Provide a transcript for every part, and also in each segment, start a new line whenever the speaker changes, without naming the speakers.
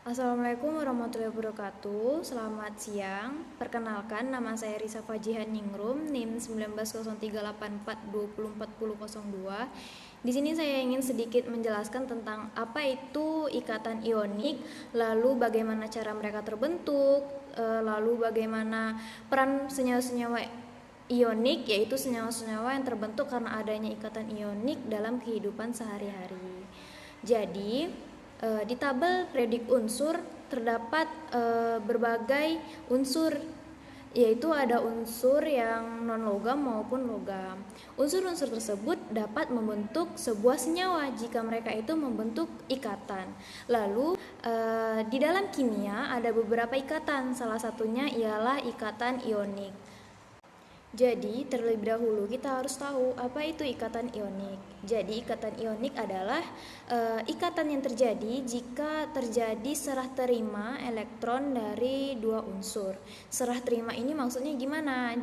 Assalamualaikum warahmatullahi wabarakatuh. Selamat siang. Perkenalkan, nama saya Risa Fajihan Ningrum, NIM 190384204002. Di sini saya ingin sedikit menjelaskan tentang apa itu ikatan ionik, lalu bagaimana cara mereka terbentuk, lalu bagaimana peran senyawa-senyawa ionik, yaitu senyawa-senyawa yang terbentuk karena adanya ikatan ionik dalam kehidupan sehari-hari. Jadi, di tabel predik unsur terdapat berbagai unsur, yaitu ada unsur yang non-logam maupun logam. Unsur-unsur tersebut dapat membentuk sebuah senyawa jika mereka itu membentuk ikatan. Lalu di dalam kimia ada beberapa ikatan, salah satunya ialah ikatan ionik. Jadi, terlebih dahulu kita harus tahu apa itu ikatan ionik. Jadi, ikatan ionik adalah ikatan yang terjadi jika terjadi serah terima elektron dari dua unsur. Serah terima ini maksudnya gimana?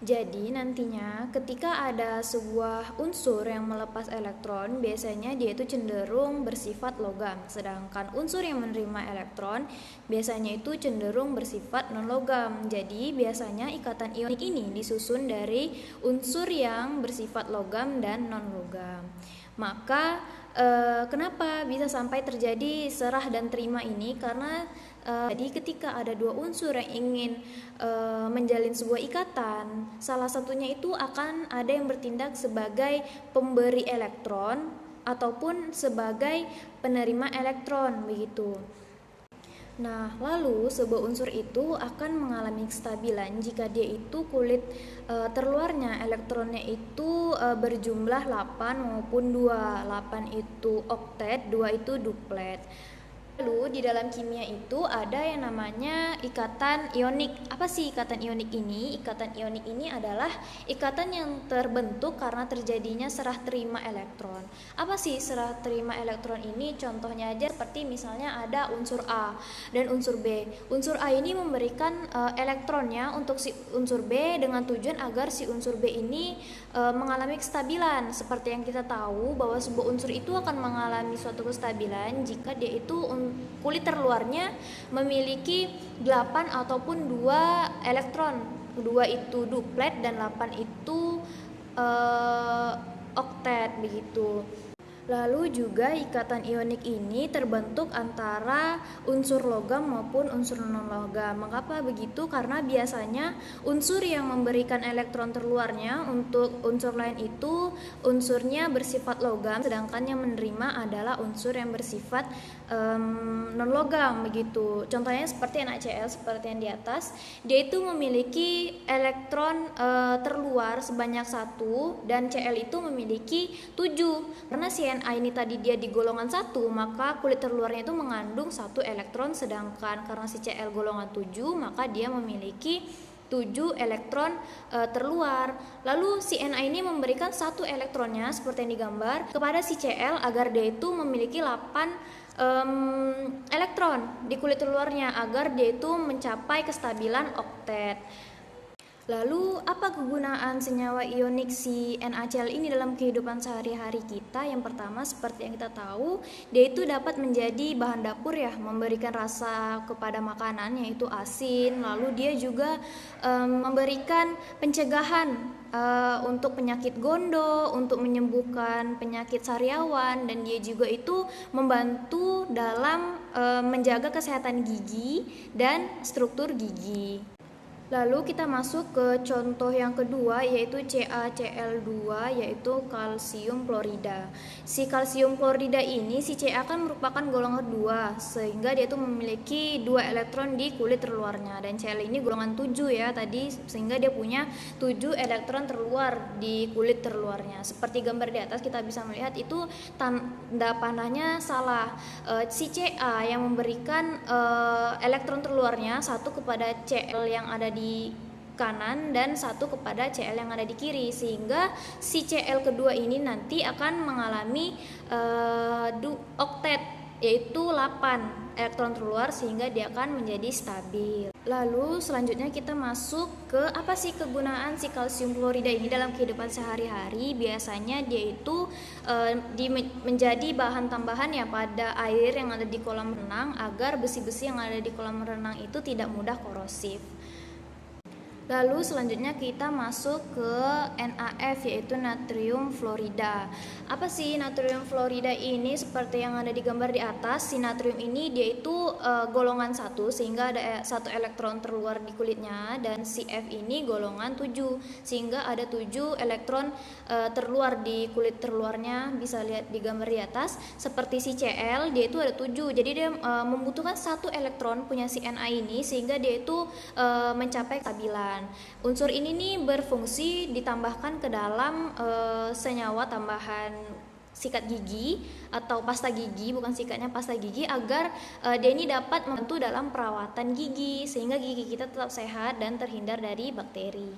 Jadi nantinya ketika ada sebuah unsur yang melepas elektron, biasanya dia itu cenderung bersifat logam. Sedangkan unsur yang menerima elektron biasanya itu cenderung bersifat non-logam. Jadi biasanya ikatan ionik ini disusun dari unsur yang bersifat logam dan non-logam. Maka kenapa bisa sampai terjadi serah dan terima ini? Karena jadi ketika ada dua unsur yang ingin menjalin sebuah ikatan, salah satunya itu akan ada yang bertindak sebagai pemberi elektron ataupun sebagai penerima elektron, begitu. Nah, lalu sebuah unsur itu akan mengalami kestabilan jika dia itu kulit terluarnya elektronnya itu berjumlah 8 maupun 2. 8 itu oktet, 2 itu duplet. Lalu di dalam kimia itu ada yang namanya ikatan ionik. Apa sih ikatan ionik ini? Ikatan ionik ini adalah ikatan yang terbentuk karena terjadinya serah terima elektron. Apa sih serah terima elektron ini? Contohnya aja seperti misalnya ada unsur A dan unsur B. Unsur A ini memberikan elektronnya untuk si unsur B dengan tujuan agar si unsur B ini mengalami kestabilan. Seperti yang kita tahu bahwa sebuah unsur itu akan mengalami suatu kestabilan jika dia itu kulit terluarnya memiliki 8 ataupun 2 elektron. 2 itu duplet dan 8 itu oktet, begitu. Lalu juga ikatan ionik ini terbentuk antara unsur logam maupun unsur non-logam. Mengapa begitu? Karena biasanya unsur yang memberikan elektron terluarnya untuk unsur lain itu unsurnya bersifat logam, sedangkan yang menerima adalah unsur yang bersifat non-logam, begitu. Contohnya seperti NaCl, seperti yang di atas, dia itu memiliki elektron terluar sebanyak 1 dan Cl itu memiliki 7. Karena si Na ini tadi dia di golongan 1, maka kulit terluarnya itu mengandung 1 elektron, sedangkan karena si Cl golongan 7, maka dia memiliki 7 elektron terluar. Lalu si Na ini memberikan 1 elektronnya seperti yang digambar kepada si Cl agar dia itu memiliki 8 elektron di kulit terluarnya agar dia itu mencapai kestabilan oktet. Lalu apa kegunaan senyawa ionik si NaCl ini dalam kehidupan sehari-hari kita? Yang pertama, seperti yang kita tahu, dia itu dapat menjadi bahan dapur ya, memberikan rasa kepada makanan yaitu asin. Lalu dia juga memberikan pencegahan untuk penyakit gondo, untuk menyembuhkan penyakit sariawan, dan dia juga itu membantu dalam menjaga kesehatan gigi dan struktur gigi. Lalu kita masuk ke contoh yang kedua, yaitu CaCl2, yaitu kalsium klorida. Si kalsium klorida ini, si Ca kan merupakan golongan 2, sehingga dia itu memiliki 2 elektron di kulit terluarnya. Dan Cl ini golongan 7 ya tadi, sehingga dia punya 7 elektron terluar di kulit terluarnya. Seperti gambar di atas kita bisa melihat itu tanda panahnya salah. Si Ca yang memberikan elektron terluarnya 1 kepada Cl yang ada di kanan dan 1 kepada Cl yang ada di kiri, sehingga si Cl kedua ini nanti akan mengalami oktet, yaitu 8 elektron terluar, sehingga dia akan menjadi stabil. Lalu selanjutnya kita masuk ke apa sih kegunaan si kalsium klorida ini dalam kehidupan sehari-hari. Biasanya dia itu menjadi bahan tambahan ya pada air yang ada di kolam renang agar besi-besi yang ada di kolam renang itu tidak mudah korosif. Lalu selanjutnya kita masuk ke NaF, yaitu natrium fluorida. Apa sih natrium fluorida ini? Seperti yang ada di gambar di atas, si natrium ini dia itu golongan 1 sehingga ada 1 elektron terluar di kulitnya, dan si F ini golongan 7 sehingga ada 7 elektron terluar di kulit terluarnya. Bisa lihat di gambar di atas. Seperti si Cl, dia itu ada 7. Jadi dia membutuhkan 1 elektron punya si Na ini sehingga dia itu mencapai kestabilan. Unsur ini nih berfungsi ditambahkan ke dalam senyawa tambahan sikat gigi atau pasta gigi, bukan sikatnya, pasta gigi, agar dia ini dapat membantu dalam perawatan gigi sehingga gigi kita tetap sehat dan terhindar dari bakteri.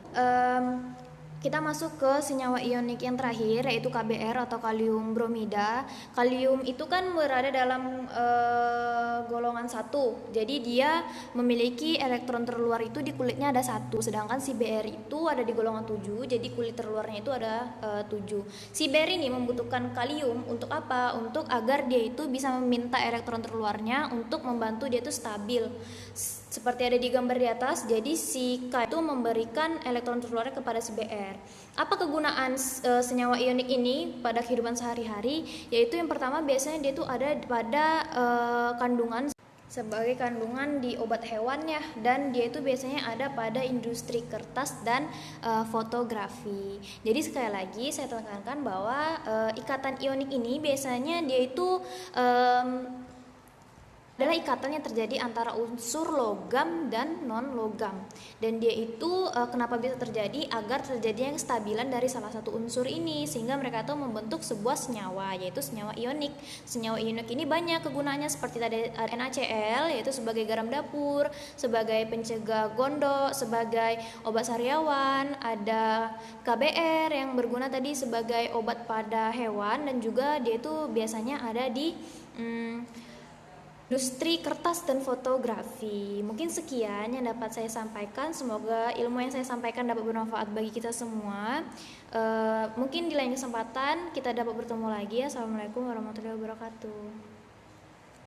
Kita masuk ke senyawa ionik yang terakhir, yaitu KBr atau kalium bromida. Kalium itu kan berada dalam golongan 1. Jadi dia memiliki elektron terluar itu di kulitnya ada 1. Sedangkan si Br itu ada di golongan 7. Jadi kulit terluarnya itu ada 7. Si Br ini membutuhkan kalium untuk apa? Untuk agar dia itu bisa meminta elektron terluarnya untuk membantu dia itu stabil. Seperti ada di gambar di atas, jadi si K itu memberikan elektron terluarnya kepada si Br. Apa kegunaan senyawa ionik ini pada kehidupan sehari-hari? Yaitu yang pertama, biasanya dia itu ada pada kandungan sebagai kandungan di obat hewan ya, dan dia itu biasanya ada pada industri kertas dan fotografi. Jadi sekali lagi saya tekankan bahwa ikatan ionik ini biasanya dia itu adalah ikatan yang terjadi antara unsur logam dan non logam, dan dia itu kenapa bisa terjadi? Agar terjadinya kestabilan dari salah satu unsur ini sehingga mereka itu membentuk sebuah senyawa, yaitu senyawa ionik. Senyawa ionik ini banyak kegunaannya, seperti tadi NaCl yaitu sebagai garam dapur, sebagai pencegah gondok, sebagai obat sariawan. Ada KBr yang berguna tadi sebagai obat pada hewan, dan juga dia itu biasanya ada di industri kertas dan fotografi. Mungkin sekian yang dapat saya sampaikan. Semoga ilmu yang saya sampaikan dapat bermanfaat bagi kita semua. Mungkin di lain kesempatan kita dapat bertemu lagi. Assalamualaikum warahmatullahi wabarakatuh.